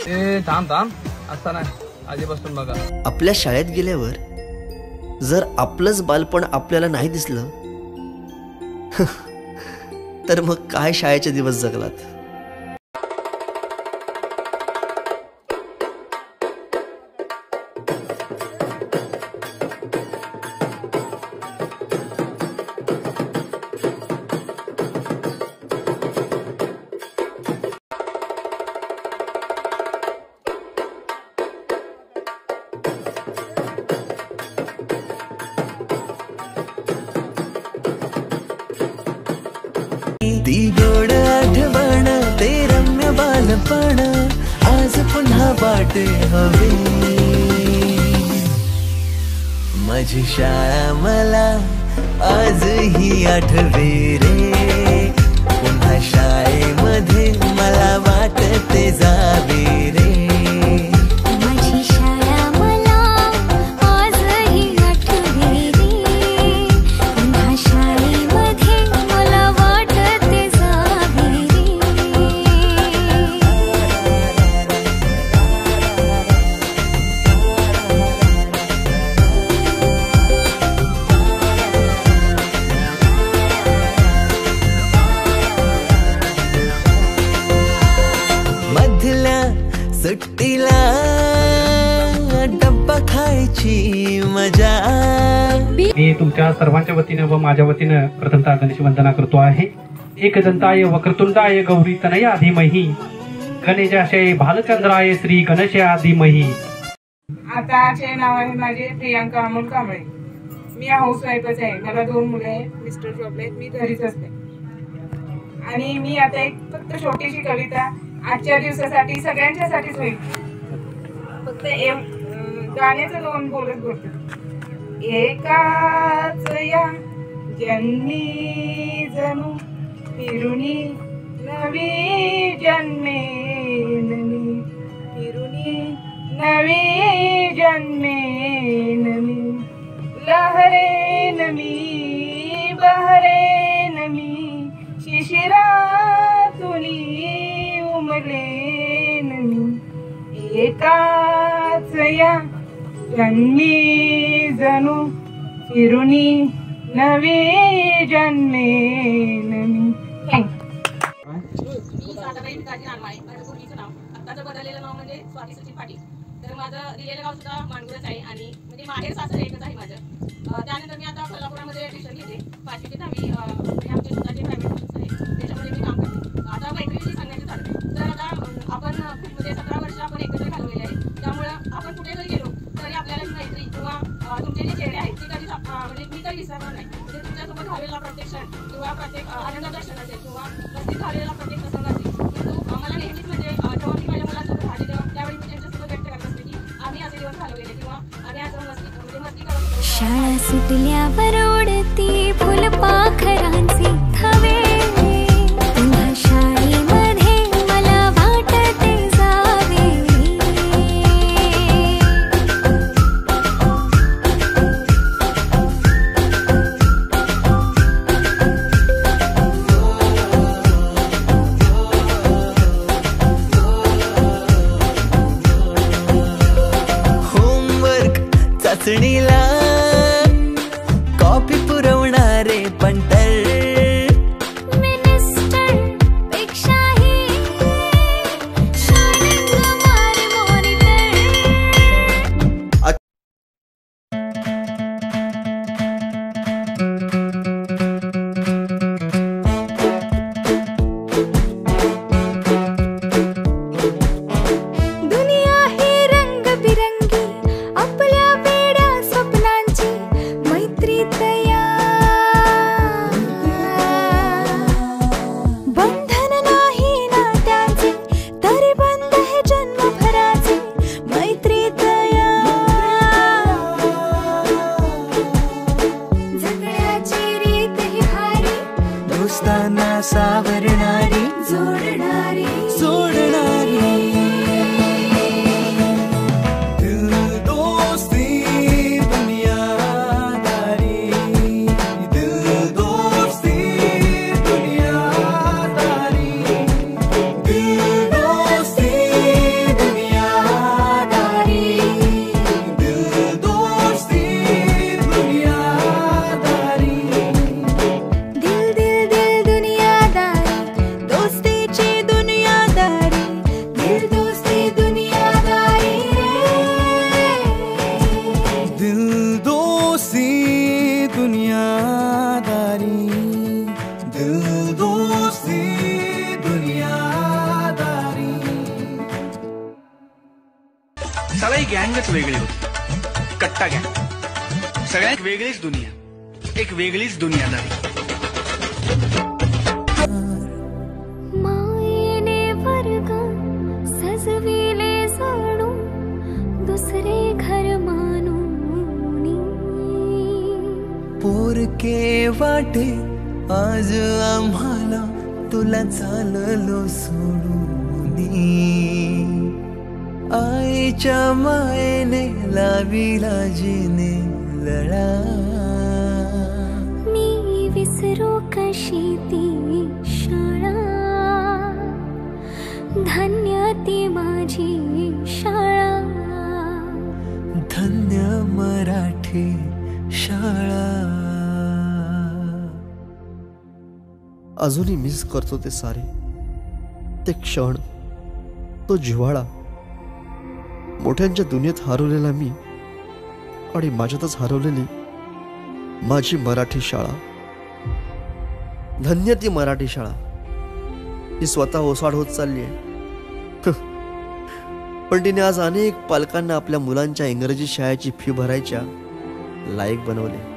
ए थांब थांब असता नाही आधीपासून बघा. आपल्या शाळेत गेल्यावर जर आपलंच बालपण आपल्याला नाही दिसलं तर मग काय शाळेचे दिवस जगलात. ती गोड आठवण ते रम्य बालपण आज पुन्हा वाटे हवे. माझी शाळा मला आजही आठवे रे. पुन्हा शाळेमध्ये मला वाटते जावे रे. सुट्टीला डब्बा खायची मजा. मी तुमच्या सर्वांच्या वतीने व माझ्या वतीने प्रथमतः गणेश वंदना करतो आहे. एकदंताय वक्रतुंडाय गौरी तनया धीमहि गणेशाय भालचंद्राय श्री गणेशा धीमहि. आताचे नाव आहे माझे प्रियांका अमोल कांबळे. मी हाऊसवाईफच आहे. मला 2 मुले आहेत. मिस्टर जॉबला आहेत. मी घरीच असते. आणि मी आता एक फक्त छोटीशी कविता आजच्या दिवसासाठी सगळ्यांच्यासाठीच होईल. फक्त गाण्याचं 2 बोलत बोलतो. एकाच या जन्मी जणू फिरुनी नवी जन्मेन मी. फिरुनी नवी जन्मेन मी. लहरेन मी बहरेन मी शिशिरातुनी उमलेन मी. एकाच या जन्मी जणू फिरुनी नवी जन्मेन मी. आत्ताचं बदललेलं नाव म्हणजे स्वाती सचिन पाटील. तर माझं दिलेलं गाव सुद्धा माणगुळच आहे आणि म्हणजे माहेर सासर एकच आहे माझं. त्यानंतर मी आता कोल्हापुरामध्ये ट्युशन घेते. 5वी ते 10वी आमचे स्वतःचे प्रायव्हेट ट्युशन्स आहे. त्याच्यामध्ये मी काम करते. आता मैत्रिणी सांगायचं झालं तर आता आपण म्हणजे 17 वर्ष आपण एकत्र घालवलेले आहे. त्यामुळं आपण कुठे जरी गेलो तरी आपल्याला मैत्री किंवा तुमचे जे चेहरे आहेत ते कधीच म्हणजे मी तरी विसरणार नाही. म्हणजे तुमच्यासोबत घालवलेला प्रत्येक क्षण किंवा प्रत्येक आनंदाचा क्षण असेल किंवा मस्तीत घालवलेला प्रत्येक प्रसंग असेल तो मला नेहमीच म्हणजे जेव्हा मी माझ्या मुलांसोबत राहते तेव्हा त्यावेळी मी त्यांच्यासोबत व्यक्त करत असते की आम्ही असे दिवस घालवलेले किंवा आम्ही असं मस्ती करत होतो. शाळा सुटल्यावर उडती फुलपाखरांचे थवे. पुन्हा शाळेमध्ये मला वाटते जावे. होमवर्क चाचणीला कॉपी पुरवणारे पंटर. मिनिस्टर पेक्षाही शाळेत मारे मॉनिटर. दुनिया ही रंगबिरंगी आपल्या वेड्या स्वप्नांची मैत्री तया. बंधन नाही नात्याचे तरी बंध हे जन्मभराचे मैत्री तया. जगण्याची रीत ही भारी दोस्तांना सावरणारी जोडणारी सोडणारी. दिल दोस्ती दुनियादारी. दिल दोस्ती दुनियादारी. दिल दोस्ती दुनियादारी. साला ही गँगच वेगळी होती, कट्टा गँग. सगळ्यात वेगळीच दुनिया, एक वेगळीच दुनियादारी. मायेने वर्ग सजविले जाणू दुसरे घर मानूनी. पोरके वाटे आज आम्हाला तुला चाललो सोडूनी. आईच्या मायेने लाविला जिने लळा. मी विसरू कशी ती शाळा. धन्य ती माझी शाळा. धन्य मराठी शाळा. अजूनही मिस करतो ते सारे, ते क्षण, तो जिव्हाळा. मोठ्यांच्या दुनियेत हरवलेला मी आणि माझ्यातच हरवलेली माझी मराठी शाळा. धन्य ती मराठी शाळा. ती स्वतः ओसाड होत चालली आहे, पण तिने आज अनेक पालकांना आपल्या मुलांच्या इंग्रजी शाळेची फी भरायच्या लायक बनवले.